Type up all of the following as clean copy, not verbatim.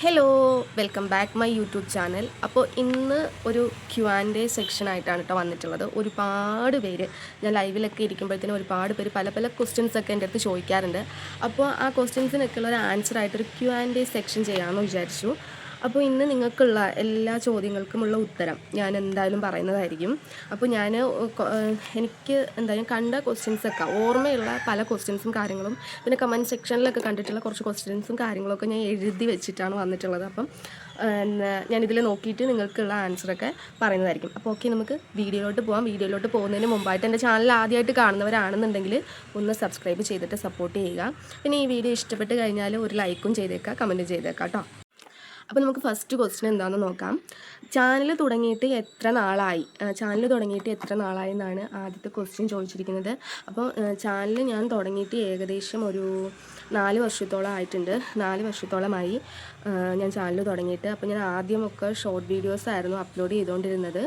Hello welcome back my YouTube channel. അപ്പോൾ ഇന്ന് ഒരു Q&A സെക്ഷനായിട്ടാണ് കേട്ടോ വന്നിട്ടുള്ളത്. ഒരുപാട് പേര് ഞാൻ ലൈവിലൊക്കെ ഇരിക്കുമ്പോഴത്തേനും ഒരുപാട് പേര് പല പല ക്വസ്റ്റ്യൻസൊക്കെ എൻ്റെ അടുത്ത് ചോദിക്കാറുണ്ട്. അപ്പോൾ ആ ക്വസ്റ്റ്യൻസിനൊക്കെയുള്ള ഒരു ആൻസറായിട്ടൊരു Q&A സെക്ഷൻ ചെയ്യാമെന്ന് വിചാരിച്ചു. അപ്പോൾ ഇന്ന് നിങ്ങൾക്കുള്ള എല്ലാ ചോദ്യങ്ങൾക്കുമുള്ള ഉത്തരം ഞാൻ എന്തായാലും പറയുന്നതായിരിക്കും. അപ്പോൾ എനിക്ക് എന്തായാലും കണ്ട ക്വസ്റ്റ്യൻസൊക്കെ ഓർമ്മയുള്ള പല ക്വസ്റ്റ്യൻസും കാര്യങ്ങളും പിന്നെ കമൻറ്റ് സെക്ഷനിലൊക്കെ കണ്ടിട്ടുള്ള കുറച്ച് ക്വസ്റ്റ്യൻസും കാര്യങ്ങളൊക്കെ ഞാൻ എഴുതി വെച്ചിട്ടാണ് വന്നിട്ടുള്ളത്. അപ്പം ഞാനിതിൽ നോക്കിയിട്ട് നിങ്ങൾക്കുള്ള ആൻസറൊക്കെ പറയുന്നതായിരിക്കും. അപ്പോൾ ഓക്കെ, നമുക്ക് വീഡിയോയിലോട്ട് പോകാം. വീഡിയോയിലോട്ട് പോകുന്നതിന് മുമ്പായിട്ട് എൻ്റെ ചാനൽ ആദ്യമായിട്ട് കാണുന്നവരാണെന്നുണ്ടെങ്കിൽ ഒന്ന് സബ്സ്ക്രൈബ് ചെയ്തിട്ട് സപ്പോർട്ട് ചെയ്യുക. പിന്നെ ഈ വീഡിയോ ഇഷ്ടപ്പെട്ട് കഴിഞ്ഞാൽ ഒരു ലൈക്കും ചെയ്തേക്കുക, കമൻറ്റ് ചെയ്തേക്കാം കേട്ടോ. അപ്പോൾ നമുക്ക് ഫസ്റ്റ് ക്വസ്റ്റ്യൻ എന്താണെന്ന് നോക്കാം. ചാനൽ തുടങ്ങിയിട്ട് എത്ര നാളായി എന്നാണ് ആദ്യത്തെ ക്വസ്റ്റ്യൻ ചോദിച്ചിരിക്കുന്നത്. അപ്പോൾ ചാനൽ ഞാൻ തുടങ്ങിയിട്ട് ഏകദേശം ഒരു 4 വർഷത്തോളം ആയിട്ടുണ്ട്. 4 വർഷത്തോളമായി ഞാൻ ചാനൽ തുടങ്ങിയിട്ട്. അപ്പോൾ ഞാൻ ആദ്യമൊക്കെ ഷോർട്ട് വീഡിയോസ് ആയിരുന്നു അപ്ലോഡ് ചെയ്തുകൊണ്ടിരുന്നത്.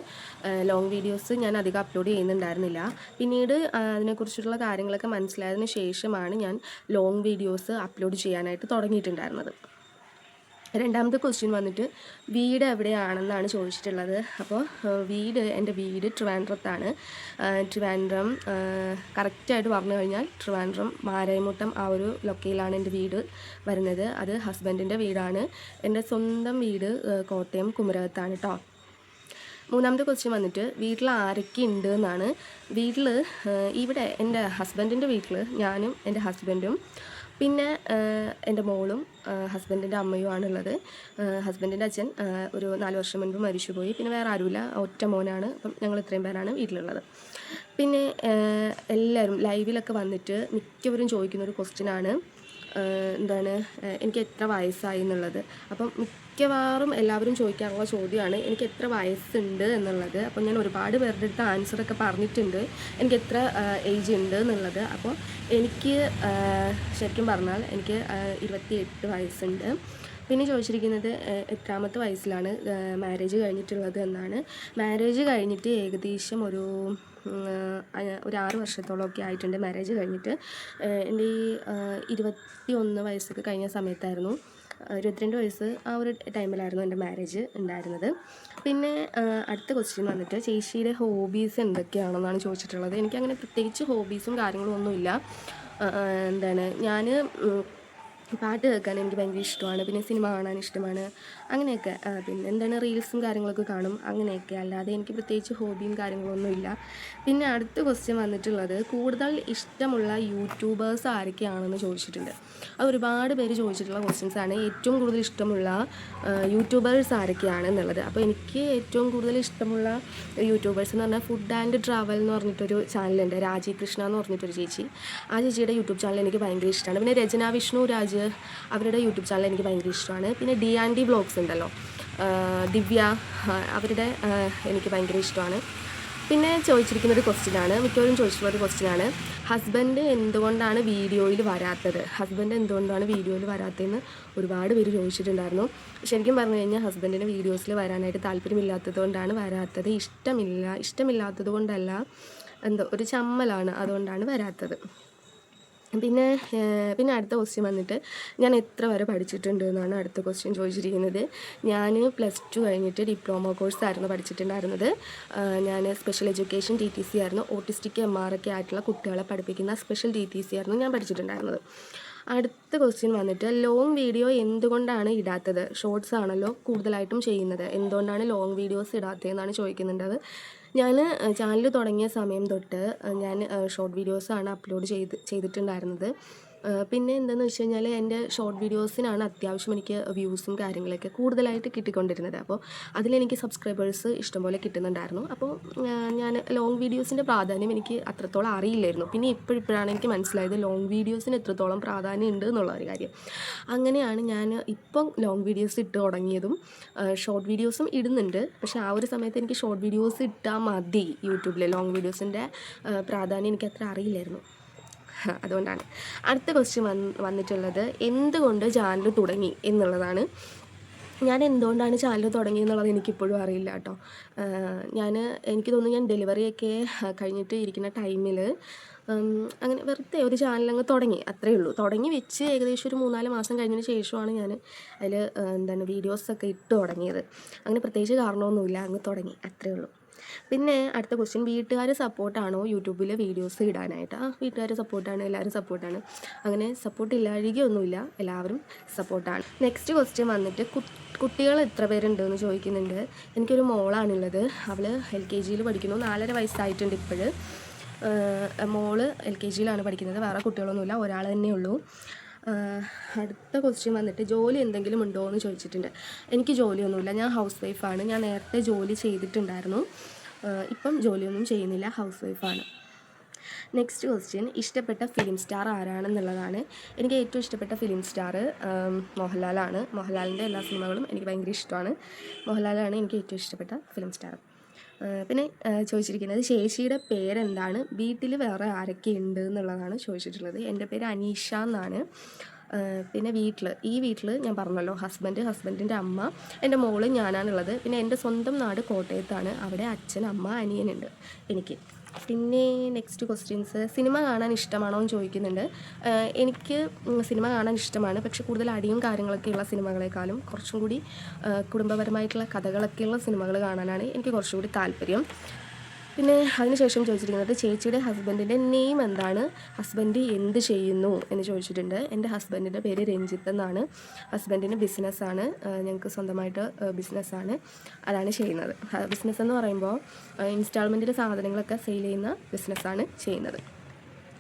ലോങ് വീഡിയോസ് ഞാൻ അധികം അപ്ലോഡ് ചെയ്യുന്നുണ്ടായിരുന്നില്ല. പിന്നീട് അതിനെക്കുറിച്ചുള്ള കാര്യങ്ങളൊക്കെ മനസ്സിലായതിന് ശേഷമാണ് ഞാൻ ലോങ് വീഡിയോസ് അപ്ലോഡ് ചെയ്യാനായിട്ട് തുടങ്ങിയിട്ടുണ്ടായിരുന്നത്. രണ്ടാമത്തെ ക്വസ്റ്റ്യൻ വന്നിട്ട് വീട് എവിടെയാണെന്നാണ് ചോദിച്ചിട്ടുള്ളത്. അപ്പോൾ എൻ്റെ വീട് ട്രിവാൻഡ്രത്താണ്. ട്രിവാൻഡ്രം കറക്റ്റായിട്ട് പറഞ്ഞു കഴിഞ്ഞാൽ ട്രിവാൻഡ്രം മാരായിമുട്ടം ആ ഒരു ലൊക്കയിലാണ് എൻ്റെ വീട് വരുന്നത്. അത് ഹസ്ബൻഡിൻ്റെ വീടാണ്. എൻ്റെ സ്വന്തം വീട് കോട്ടയം കുമരകത്താണ് കേട്ടോ. മൂന്നാമത്തെ ക്വസ്റ്റ്യൻ വന്നിട്ട് വീട്ടിൽ ആരൊക്കെ ഉണ്ട് എന്നാണ്. ഇവിടെ എൻ്റെ ഹസ്ബൻഡിൻ്റെ വീട്ടിൽ ഞാനും എൻ്റെ ഹസ്ബൻഡും പിന്നെ എൻ്റെ മോളും ഹസ്ബൻഡിൻ്റെ അമ്മയുമാണുള്ളത്. ഹസ്ബൻഡിൻ്റെ അച്ഛൻ ഒരു 4 വർഷം മുൻപ് മരിച്ചുപോയി. പിന്നെ വേറെ ആരുമില്ല, ഒറ്റ മോനാണ്. അപ്പം ഞങ്ങൾ ഇത്രയും പേരാണ് വീട്ടിലുള്ളത്. പിന്നെ എല്ലാവരും ലൈവിലൊക്കെ വന്നിട്ട് മിക്കവരും ചോദിക്കുന്നൊരു ക്വസ്റ്റ്യനാണ് എനിക്ക് എത്ര വയസ്സായി എന്നുള്ളത്. അപ്പം മിക്കവാറും എല്ലാവരും ചോദിക്കാറുള്ള ചോദ്യമാണ് എനിക്ക് എത്ര വയസ്സുണ്ട് എന്നുള്ളത്. അപ്പം ഞാൻ ഒരുപാട് പേരുടെ അടുത്ത് ആൻസറൊക്കെ പറഞ്ഞിട്ടുണ്ട് എനിക്ക് എത്ര ഏജ് ഉണ്ട് എന്നുള്ളത്. അപ്പോൾ എനിക്ക് ശരിക്കും പറഞ്ഞാൽ എനിക്ക് 28 വയസ്സുണ്ട്. പിന്നെ ചോദിച്ചിരിക്കുന്നത് എത്രാമത്തെ വയസ്സിലാണ് മാരേജ് കഴിഞ്ഞിട്ടുള്ളത് എന്നാണ്. മാരേജ് കഴിഞ്ഞിട്ട് ഏകദേശം ഒരു 6 വർഷത്തോളമൊക്കെ ആയിട്ടുണ്ട് മാരേജ് കഴിഞ്ഞിട്ട്. എൻ്റെ ഈ 21 വയസ്സൊക്കെ കഴിഞ്ഞ സമയത്തായിരുന്നു, 22 വയസ്സ് ആ ഒരു ടൈമിലായിരുന്നു എൻ്റെ മാരേജ് ഉണ്ടായിരുന്നത്. പിന്നെ അടുത്ത ക്വസ്റ്റ്യൻ വന്നിട്ട് ചേച്ചിയുടെ ഹോബീസ് എന്തൊക്കെയാണെന്നാണ് ചോദിച്ചിട്ടുള്ളത്. എനിക്കങ്ങനെ പ്രത്യേകിച്ച് ഹോബീസും കാര്യങ്ങളും ഒന്നുമില്ല. ഞാൻ പാട്ട് കേൾക്കാൻ എനിക്ക് ഭയങ്കര ഇഷ്ടമാണ്. പിന്നെ സിനിമ കാണാൻ ഇഷ്ടമാണ്. അങ്ങനെയൊക്കെ. പിന്നെ റീൽസും കാര്യങ്ങളൊക്കെ കാണും. അങ്ങനെയൊക്കെ. അല്ലാതെ എനിക്ക് പ്രത്യേകിച്ച് ഹോബിയും കാര്യങ്ങളൊന്നുമില്ല. പിന്നെ അടുത്ത ക്വസ്റ്റ്യൻ വന്നിട്ടുള്ളത് കൂടുതൽ ഇഷ്ടമുള്ള യൂട്യൂബേഴ്സ് ആരൊക്കെയാണെന്ന് ചോദിച്ചിട്ടുണ്ട്. അത് ഒരുപാട് പേര് ചോദിച്ചിട്ടുള്ള ക്വസ്റ്റ്യൻസാണ്. ഏറ്റവും കൂടുതൽ ഇഷ്ടമുള്ള യൂട്യൂബേഴ്സ് ആരൊക്കെയാണ് എന്നുള്ളത്. അപ്പോൾ എനിക്ക് ഏറ്റവും കൂടുതൽ ഇഷ്ടമുള്ള യൂട്യൂബേഴ്സ് എന്ന് പറഞ്ഞാൽ ഫുഡ് ആൻഡ് ട്രാവൽ എന്ന് പറഞ്ഞിട്ടൊരു ചാനലുണ്ട്, രാജീവ് കൃഷ്ണ എന്ന് പറഞ്ഞിട്ടൊരു ചേച്ചി. ആ ചേച്ചിയുടെ യൂട്യൂബ് ചാനൽ എനിക്ക് ഭയങ്കര ഇഷ്ടമാണ്. പിന്നെ രചന വിഷ്ണു രാജ്, അവരുടെ യൂട്യൂബ് ചാനൽ എനിക്ക് ഭയങ്കര ഇഷ്ടമാണ്. പിന്നെ D&D വ്ളോഗ്സ് ഉണ്ടല്ലോ, ദിവ്യ, അവരുടെ എനിക്ക് ഭയങ്കര ഇഷ്ടമാണ്. പിന്നെ ചോദിച്ചിരിക്കുന്നൊരു ക്വസ്റ്റ്യനാണ്, മിക്കവരും ചോദിച്ചിട്ടുള്ളൊരു ക്വസ്റ്റ്യനാണ്, ഹസ്ബൻഡ് എന്തുകൊണ്ടാണ് വീഡിയോയിൽ വരാത്തതെന്ന് ഒരുപാട് പേര് ചോദിച്ചിട്ടുണ്ടായിരുന്നു. ശരിക്കും പറഞ്ഞു കഴിഞ്ഞാൽ ഹസ്ബൻഡിന് വീഡിയോസിൽ വരാനായിട്ട് താല്പര്യമില്ലാത്തത് കൊണ്ടാണ് വരാത്തത്. ഇഷ്ടമില്ലാത്തത് കൊണ്ടല്ല, ഒരു ചമ്മലാണ്, അതുകൊണ്ടാണ് വരാത്തത്. പിന്നെ അടുത്ത ക്വസ്റ്റ്യൻ വന്നിട്ട് ഞാൻ എത്ര വരെ പഠിച്ചിട്ടുണ്ട് എന്നാണ് അടുത്ത ക്വസ്റ്റ്യൻ ചോദിച്ചിരിക്കുന്നത്. ഞാൻ +2 കഴിഞ്ഞിട്ട് ഡിപ്ലോമ കോഴ്സായിരുന്നു പഠിച്ചിട്ടുണ്ടായിരുന്നത്. ഞാൻ സ്പെഷ്യൽ എഡ്യൂക്കേഷൻ TTC ആയിരുന്നു. ഓട്ടിസ്റ്റിക് MR ഒക്കെ ആയിട്ടുള്ള കുട്ടികളെ പഠിപ്പിക്കുന്ന സ്പെഷ്യൽ TTC ആയിരുന്നു ഞാൻ പഠിച്ചിട്ടുണ്ടായിരുന്നത്. അടുത്ത ക്വസ്റ്റ്യൻ വന്നിട്ട് ലോങ് വീഡിയോ എന്തുകൊണ്ടാണ് ഇടാത്തത്? ഷോർട്സ് ആണല്ലോ കൂടുതലായിട്ടും ചെയ്യുന്നത്, എന്തുകൊണ്ടാണ് ലോങ് വീഡിയോസ് ഇടാത്തതെന്നാണ് ചോദിക്കുന്നുണ്ടത്. ഞാൻ ചാനൽ തുടങ്ങിയ സമയം തൊട്ട് ഞാൻ ഷോർട്ട് വീഡിയോസാണ് അപ്ലോഡ് ചെയ്തിട്ടുണ്ടായിരുന്നത്. പിന്നെ എന്താണെന്ന് വെച്ച് കഴിഞ്ഞാൽ എൻ്റെ ഷോർട്ട് വീഡിയോസിനാണ് അത്യാവശ്യം എനിക്ക് വ്യൂസും കാര്യങ്ങളൊക്കെ കൂടുതലായിട്ട് കിട്ടിക്കൊണ്ടിരുന്നത്. അപ്പോൾ അതിലെനിക്ക് സബ്സ്ക്രൈബേഴ്സ് ഇഷ്ടംപോലെ കിട്ടുന്നുണ്ടായിരുന്നു. അപ്പോൾ ഞാൻ ലോങ് വീഡിയോസിൻ്റെ പ്രാധാന്യം എനിക്ക് അത്രത്തോളം അറിയില്ലായിരുന്നു. പിന്നെ ഇപ്പോഴാണ് എനിക്ക് മനസ്സിലായത് ലോങ് വീഡിയോസിന് എത്രത്തോളം പ്രാധാന്യം ഉണ്ട് എന്നുള്ള ഒരു കാര്യം. അങ്ങനെയാണ് ഞാൻ ഇപ്പം ലോങ് വീഡിയോസ് ഇട്ട് തുടങ്ങിയതും. ഷോർട്ട് വീഡിയോസും ഇടുന്നുണ്ട്, പക്ഷേ ആ ഒരു സമയത്ത് എനിക്ക് ഷോർട്ട് വീഡിയോസ് ഇട്ടാൽ മതി യൂട്യൂബിൽ, ലോങ് വീഡിയോസിൻ്റെ പ്രാധാന്യം എനിക്ക് അത്ര അറിയില്ലായിരുന്നു. അതുകൊണ്ടാണ്. അടുത്ത ക്വസ്റ്റ്യൻ വന്നിട്ടുള്ളത് എന്തുകൊണ്ട് ചാനൽ തുടങ്ങി എന്നുള്ളതാണ്. ഞാൻ എന്തുകൊണ്ടാണ് ചാനൽ തുടങ്ങിയെന്നുള്ളത് എനിക്കിപ്പോഴും അറിയില്ല കേട്ടോ. എനിക്ക് തോന്നുന്നു ഞാൻ ഡെലിവറിയൊക്കെ കഴിഞ്ഞിട്ട് ഇരിക്കുന്ന ടൈമിൽ അങ്ങനെ വെറുതെ ഒരു ചാനലങ്ങ് തുടങ്ങി, അത്രയേ ഉള്ളൂ. തുടങ്ങി വെച്ച് ഏകദേശം ഒരു 3-4 മാസം കഴിഞ്ഞതിന് ശേഷമാണ് ഞാൻ അതിൽ വീഡിയോസൊക്കെ ഇട്ട് തുടങ്ങിയത്. അങ്ങനെ പ്രത്യേകിച്ച് കാരണമൊന്നുമില്ല, അങ്ങ് തുടങ്ങി, അത്രയേ ഉള്ളൂ. പിന്നെ അടുത്ത ക്വസ്റ്റ്യൻ, വീട്ടുകാർ സപ്പോർട്ടാണോ യൂട്യൂബിൽ വീഡിയോസ് ഇടാനായിട്ട്? വീട്ടുകാർ സപ്പോർട്ടാണ്, എല്ലാവരും സപ്പോർട്ടാണ്, അങ്ങനെ സപ്പോർട്ട് ഇല്ലാഴികയൊന്നുമില്ല, എല്ലാവരും സപ്പോർട്ടാണ്. നെക്സ്റ്റ് ക്വസ്റ്റ്യൻ വന്നിട്ട്, കുട്ടികൾ എത്ര പേരുണ്ട് എന്ന് ചോദിക്കുന്നുണ്ട്. എനിക്കൊരു മോളാണുള്ളത്, അവൾ LKG പഠിക്കുന്നു, 4.5 വയസ്സായിട്ടുണ്ട് ഇപ്പോൾ. മോള് LKG പഠിക്കുന്നത്, വേറെ കുട്ടികളൊന്നുമില്ല, ഒരാൾ തന്നെ ഉള്ളൂ. അടുത്ത ക്വസ്റ്റ്യൻ വന്നിട്ട്, ജോലി എന്തെങ്കിലും ഉണ്ടോ എന്ന് ചോദിച്ചിട്ടുണ്ട്. എനിക്ക് ജോലിയൊന്നുമില്ല, ഞാൻ ഹൗസ് വൈഫാണ്. ഞാൻ നേരത്തെ ജോലി ചെയ്തിട്ടുണ്ടായിരുന്നു, ഇപ്പം ജോലിയൊന്നും ചെയ്യുന്നില്ല, ഹൗസ് വൈഫാണ്. നെക്സ്റ്റ് ക്വസ്റ്റ്യൻ, ഇഷ്ടപ്പെട്ട ഫിലിം സ്റ്റാർ ആരാണെന്നുള്ളതാണ്. എനിക്ക് ഏറ്റവും ഇഷ്ടപ്പെട്ട ഫിലിം സ്റ്റാർ മോഹൻലാലാണ്. മോഹൻലാലിൻ്റെ എല്ലാ സിനിമകളും എനിക്ക് ഭയങ്കര ഇഷ്ടമാണ്. മോഹൻലാലാണ് എനിക്ക് ഏറ്റവും ഇഷ്ടപ്പെട്ട ഫിലിം സ്റ്റാർ. പിന്നെ ചോദിച്ചിരിക്കുന്നത്, ചേച്ചിയുടെ പേരെന്താണ്, വീട്ടിൽ വേറെ ആരൊക്കെ ഉണ്ട് എന്നുള്ളതാണ് ചോദിച്ചിട്ടുള്ളത്. എൻ്റെ പേര് അനീഷ എന്നാണ്. പിന്നെ ഈ വീട്ടിൽ ഞാൻ പറഞ്ഞല്ലോ, ഹസ്ബൻഡിൻ്റെ അമ്മ, എൻ്റെ മോള്, ഞാനാണുള്ളത്. പിന്നെ എൻ്റെ സ്വന്തം നാട് കോട്ടയത്താണ്, അവിടെ അച്ഛൻ, അമ്മ, അനിയനുണ്ട് എനിക്ക്. പിന്നെ നെക്സ്റ്റ് ക്വസ്റ്റ്യൻസ്, സിനിമ കാണാൻ ഇഷ്ടമാണോ എന്ന് ചോദിക്കുന്നുണ്ട്. എനിക്ക് സിനിമ കാണാൻ ഇഷ്ടമാണ്, പക്ഷേ കൂടുതൽ അടിയും കാര്യങ്ങളൊക്കെയുള്ള സിനിമകളെക്കാളും കുറച്ചും കൂടി കുടുംബപരമായിട്ടുള്ള കഥകളൊക്കെയുള്ള സിനിമകൾ കാണാനാണ് എനിക്ക് കുറച്ചുകൂടി താല്പര്യം. പിന്നെ അതിനുശേഷം ചോദിച്ചിരിക്കുന്നത്, ചേച്ചിയുടെ ഹസ്ബൻഡിൻ്റെ നെയിം എന്താണ്, ഹസ്ബൻഡ് എന്ത് ചെയ്യുന്നു എന്ന് ചോദിച്ചിട്ടുണ്ട്. എൻ്റെ ഹസ്ബൻഡിൻ്റെ പേര് രഞ്ജിത്ത് എന്നാണ്. ഹസ്ബൻഡിന് ബിസിനസ്സാണ്, ഞങ്ങൾക്ക് സ്വന്തമായിട്ട് ബിസിനസ്സാണ്, അതാണ് ചെയ്യുന്നത്. ബിസിനസ് എന്ന് പറയുമ്പോൾ ഇൻസ്റ്റാൾമെൻറ്റിൽ സാധനങ്ങളൊക്കെ സെയിൽ ചെയ്യുന്ന ബിസിനസ്സാണ് ചെയ്യുന്നത്.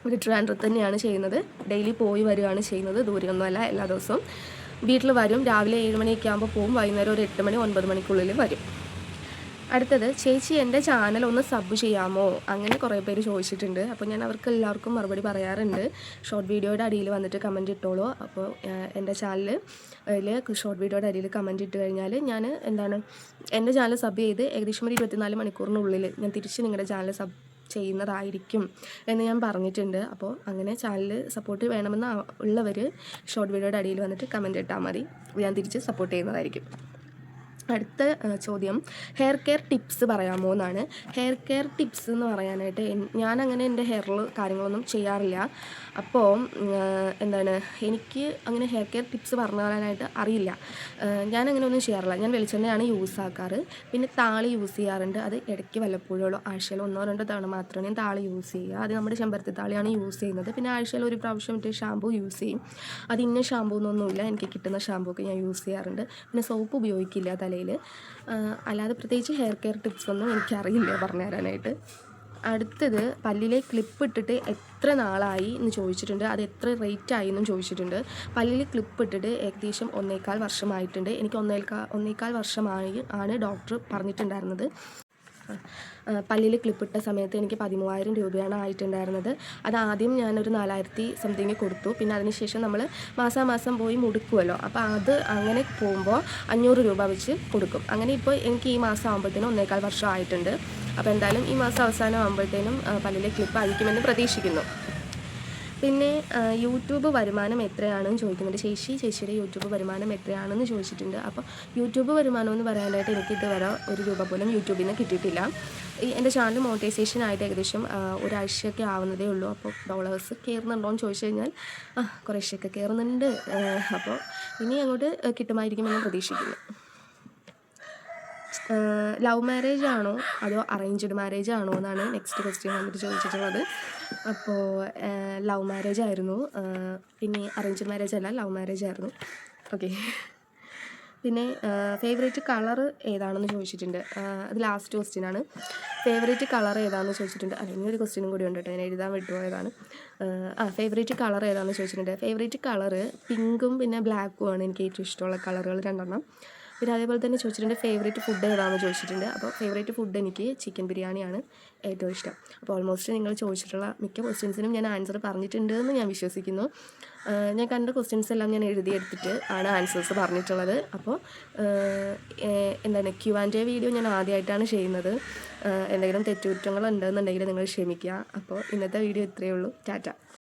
ഒരു ട്രിവാൻഡ്രത്ത് തന്നെയാണ് ചെയ്യുന്നത്, ഡെയിലി പോയി വരികയാണ് ചെയ്യുന്നത്, ദൂരെയൊന്നുമല്ല. എല്ലാ ദിവസവും വീട്ടിൽ വരും, രാവിലെ 7 മണിയൊക്കെ ആകുമ്പോൾ പോവും, വൈകുന്നേരം ഒരു 8 മണി 9 മണിക്കുള്ളിൽ വരും. അടുത്തത്, ചേച്ചി എൻ്റെ ചാനൽ ഒന്ന് സബ് ചെയ്യാമോ, അങ്ങനെ കുറേ പേര് ചോദിച്ചിട്ടുണ്ട്. അപ്പോൾ ഞാൻ അവർക്ക് എല്ലാവർക്കും മറുപടി പറയാറുണ്ട്. ഷോർട്ട് വീഡിയോയുടെ അടിയിൽ വന്നിട്ട് കമൻറ്റ് ഇട്ടോളൂ. അപ്പോൾ എൻ്റെ ചാനലിൽ ഷോർട്ട് വീഡിയോയുടെ അടിയിൽ കമൻറ്റ് ഇട്ട് കഴിഞ്ഞാൽ ഞാൻ എൻ്റെ ചാനൽ സബ് ചെയ്ത് ഏകദേശം ഒരു 24 മണിക്കൂറിനുള്ളിൽ ഞാൻ തിരിച്ച് നിങ്ങളുടെ ചാനൽ സബ് ചെയ്യുന്നതായിരിക്കും എന്ന് ഞാൻ പറഞ്ഞിട്ടുണ്ട്. അപ്പോൾ അങ്ങനെ ചാനൽ സപ്പോർട്ട് വേണമെന്ന് ഉള്ളവർ ഷോർട്ട് വീഡിയോയുടെ അടിയിൽ വന്നിട്ട് കമൻറ്റ് ഇട്ടാൽ മതി, ഞാൻ തിരിച്ച് സപ്പോർട്ട് ചെയ്യുന്നതായിരിക്കും. അടുത്ത ചോദ്യം, ഹെയർ കെയർ ടിപ്സ് പറയാമോ എന്നാണ്. ഹെയർ കെയർ ടിപ്സ് എന്ന് പറയാനായിട്ട് ഞാനങ്ങനെ എൻ്റെ ഹെയറിൽ കാര്യങ്ങളൊന്നും ചെയ്യാറില്ല. അപ്പോൾ എനിക്ക് അങ്ങനെ ഹെയർ കെയർ ടിപ്സ് പറഞ്ഞു തരാനായിട്ട് അറിയില്ല. ഞാനങ്ങനെ ഒന്നും ചെയ്യാറില്ല. ഞാൻ വെളിച്ചെണ്ണയാണ് യൂസ് ആക്കാറ്. പിന്നെ താളി യൂസ് ചെയ്യാറുണ്ട്, അത് ഇടയ്ക്ക് വല്ലപ്പോഴും ഉള്ളൂ, ആഴ്ചയിൽ 1-2 തവണ മാത്രമേ ഞാൻ താളി യൂസ് ചെയ്യുക. അത് നമ്മുടെ ചെമ്പരത്തി താളിയാണ് യൂസ് ചെയ്യുന്നത്. പിന്നെ ആഴ്ചയിൽ ഒരു പ്രാവശ്യം ഷാമ്പൂ യൂസ് ചെയ്യും. അത് ഇന്ന ഷാമ്പൂ എന്നൊന്നുമില്ല, എനിക്ക് കിട്ടുന്ന ഷാമ്പൂ ഒക്കെ ഞാൻ യൂസ് ചെയ്യാറുണ്ട്. പിന്നെ സോപ്പ് ഉപയോഗിക്കില്ല തലയിൽ. അല്ലാതെ പ്രത്യേകിച്ച് ഹെയർ കെയർ ടിപ്സ് ഒന്നും എനിക്കറിയില്ല പറഞ്ഞു തരാനായിട്ട്. അടുത്തത്, പല്ലിലെ ക്ലിപ്പ് ഇട്ടിട്ട് എത്ര നാളായി എന്ന് ചോദിച്ചിട്ടുണ്ട്. അത് എത്ര റേറ്റ് ആയി എന്നും ചോദിച്ചിട്ടുണ്ട്. പല്ലിൽ ക്ലിപ്പ് ഇട്ടിട്ട് ഏകദേശം 1.25 വർഷമായിട്ടുണ്ട്. എനിക്ക് 1.25 വർഷമായി ആണ് ഡോക്ടർ പറഞ്ഞിട്ടുണ്ടായിരുന്നത്. പല്ലിൽ ക്ലിപ്പിട്ട സമയത്ത് എനിക്ക് 13,000 രൂപയാണ് ആയിട്ടുണ്ടായിരുന്നത്. അത് ആദ്യം ഞാനൊരു 4,000 സംതിങ് കൊടുത്തു. പിന്നെ അതിനുശേഷം നമ്മൾ മാസാമാസം പോയി മുടുക്കുമല്ലോ, അപ്പോൾ അത് അങ്ങനെ പോകുമ്പോൾ 500 രൂപ വെച്ച് കൊടുക്കും. അങ്ങനെ ഇപ്പോൾ എനിക്ക് ഈ മാസം ആകുമ്പോഴത്തേനും 1.25 വർഷം ആയിട്ടുണ്ട്. അപ്പോൾ എന്തായാലും ഈ മാസം അവസാനം ആകുമ്പോഴത്തേനും പല്ലിലെ ക്ലിപ്പ് അഴിക്കുമെന്ന് പ്രതീക്ഷിക്കുന്നു. പിന്നെ യൂട്യൂബ് വരുമാനം എത്രയാണെന്ന് ചോദിക്കുന്നുണ്ട്. ചേച്ചിയുടെ യൂട്യൂബ് വരുമാനം എത്രയാണെന്ന് ചോദിച്ചിട്ടുണ്ട്. അപ്പോൾ യൂട്യൂബ് വരുമാനം എന്ന് പറയാനായിട്ട് എനിക്ക് ഇതുവരെ 1 രൂപ പോലും യൂട്യൂബിൽ നിന്ന് കിട്ടിയിട്ടില്ല. എൻ്റെ ചാനൽ മോണിറ്റൈസേഷൻ ആയിട്ട് ഏകദേശം ഒരാഴ്ചയൊക്കെ ആവുന്നതേ ഉള്ളൂ. അപ്പോൾ ഡോളേഴ്സ് കയറുന്നുണ്ടോ എന്ന് ചോദിച്ചു കഴിഞ്ഞാൽ കുറേശ്ശൊക്കെ കയറുന്നുണ്ട്. അപ്പോൾ ഇനി അങ്ങോട്ട് കിട്ടുമായിരിക്കുമെന്ന് പ്രതീക്ഷിക്കുന്നു. ലവ് മാരേജ് ആണോ അതോ അറേഞ്ച്ഡ് മാരേജ് ആണോ എന്നാണ് നെക്സ്റ്റ് ക്വസ്റ്റ്യൻ വന്നിട്ട് ചോദിച്ചിട്ടുള്ളത്. അപ്പോൾ ലവ് മാരേജ് ആയിരുന്നു, പിന്നെ അറേഞ്ച്ഡ് മാരേജ് അല്ല, ലവ് മാരേജ് ആയിരുന്നു. ഓക്കെ. പിന്നെ ഫേവറേറ്റ് കളർ ഏതാണെന്ന് ചോദിച്ചിട്ടുണ്ട്. അത് ലാസ്റ്റ് ക്വസ്റ്റ്യനാണ്. ഫേവറേറ്റ് കളർ ഏതാണെന്ന് ചോദിച്ചിട്ടുണ്ട്. ഇനിയൊരു ക്വസ്റ്റ്യനും കൂടി ഉണ്ട് കേട്ടോ, ഞാൻ എഴുതാൻ വിട്ടുപോയതാണ്. ഫേവറേറ്റ് കളർ ഏതാണെന്ന് ചോദിച്ചിട്ടുണ്ട്. ഫേവറേറ്റ് കളറ് പിങ്കും പിന്നെ ബ്ലാക്കും ആണ് എനിക്ക് ഏറ്റവും ഇഷ്ടമുള്ള കളറുകൾ 2 പിന്നെ അതേപോലെ തന്നെ ചോദിച്ചിട്ടുണ്ട് ഫേവറേറ്റ് ഫുഡ് ഏതാണെന്ന് ചോദിച്ചിട്ടുണ്ട്. അപ്പോൾ ഫേവറേറ്റ് ഫുഡ് എനിക്ക് ചിക്കൻ ബിരിയാണിയാണ് ഏറ്റവും ഇഷ്ടം. അപ്പോൾ ഓൾമോസ്റ്റ് നിങ്ങൾ ചോദിച്ചിട്ടുള്ള മിക്ക ക്വസ്റ്റ്യൻസിനും ഞാൻ ആൻസർ പറഞ്ഞിട്ടുണ്ട് എന്ന് ഞാൻ വിശ്വസിക്കുന്നു. ഞാൻ കണ്ട ക്വസ്റ്റ്യൻസ് എല്ലാം ഞാൻ എഴുതിയെടുത്തിട്ട് ആണ് ആൻസേഴ്സ് പറഞ്ഞിട്ടുള്ളത്. അപ്പോൾ Q&A വീഡിയോ ഞാൻ ആദ്യമായിട്ടാണ് ചെയ്യുന്നത്. എന്തെങ്കിലും തെറ്റുകുറ്റങ്ങൾ ഉണ്ടെന്നുണ്ടെങ്കിൽ നിങ്ങൾ ക്ഷമിക്കുക. അപ്പോൾ ഇന്നത്തെ വീഡിയോ ഇത്രയേ ഉള്ളൂ. ടാറ്റ.